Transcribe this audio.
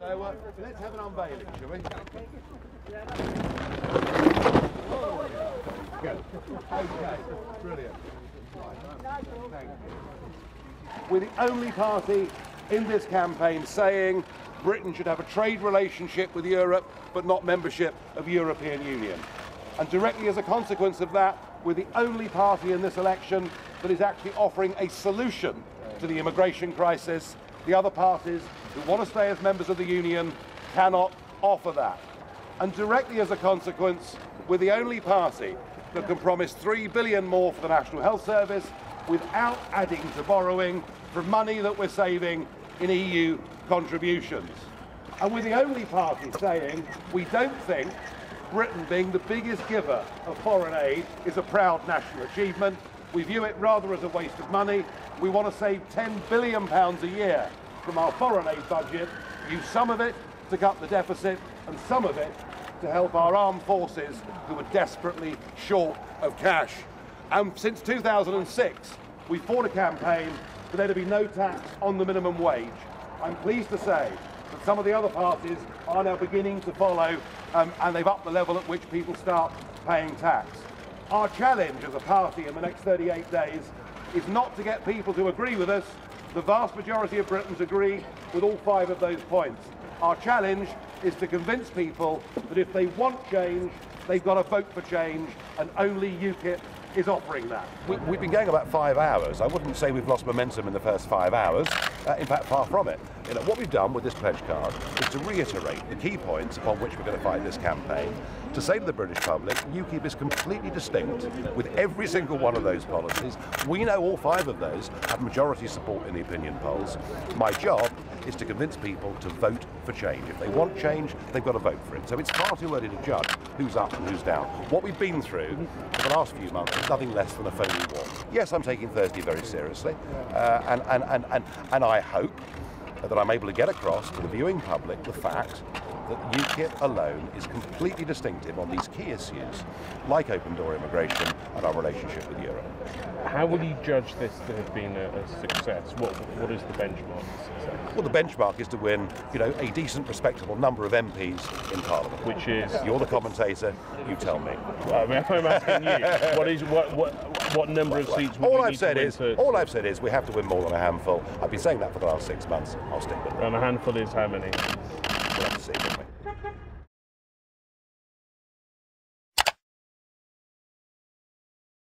So let's have an unveiling, shall we? Good. Okay, brilliant. Thank you. We're the only party in this campaign saying Britain should have a trade relationship with Europe, but not membership of European Union. And directly as a consequence of that, we're the only party in this election that is actually offering a solution to the immigration crisis. The other parties who want to stay as members of the Union cannot offer that. And directly as a consequence, we're the only party that can promise £3 billion more for the National Health Service without adding to borrowing from money that we're saving in EU contributions. And we're the only party saying we don't think Britain being the biggest giver of foreign aid is a proud national achievement. We view it rather as a waste of money. We want to save £10 billion a year from our foreign aid budget, use some of it to cut the deficit and some of it to help our armed forces who are desperately short of cash. And since 2006, we fought a campaign for there to be no tax on the minimum wage. I'm pleased to say that some of the other parties are now beginning to follow and they've upped the level at which people start paying tax. Our challenge as a party in the next 38 days is not to get people to agree with us. The vast majority of Britons agree with all 5 of those points. Our challenge is to convince people that if they want change, they've got to vote for change, and only Ukip is offering that. We've been going about 5 hours. I wouldn't say we've lost momentum in the first 5 hours. In fact, far from it. You know, what we've done with this pledge card is to reiterate the key points upon which we're going to fight this campaign, to say to the British public, Ukip is completely distinct with every single one of those policies. We know all 5 of those have majority support in the opinion polls. My job is to convince people to vote for change. If they want change, they've got to vote for it. So it's far too early to judge who's up and who's down. What we've been through for the last few months is nothing less than a phony war. Yes, I'm taking Thursday very seriously, and I hope that I'm able to get across to the viewing public the fact that Ukip alone is completely distinctive on these key issues, like open door immigration and our relationship with Europe. How will you judge this to have been a success? What is the benchmark of success? Well, the benchmark is to win, you know, a decent, respectable number of MPs in Parliament. Which is? You're the commentator. You tell me. Well, I mean, if I'm asking you, what number of seats? All I've said is we have to win more than a handful. I've been saying that for the last 6 months. I'll stick with it. And a handful is how many? We'll have to see.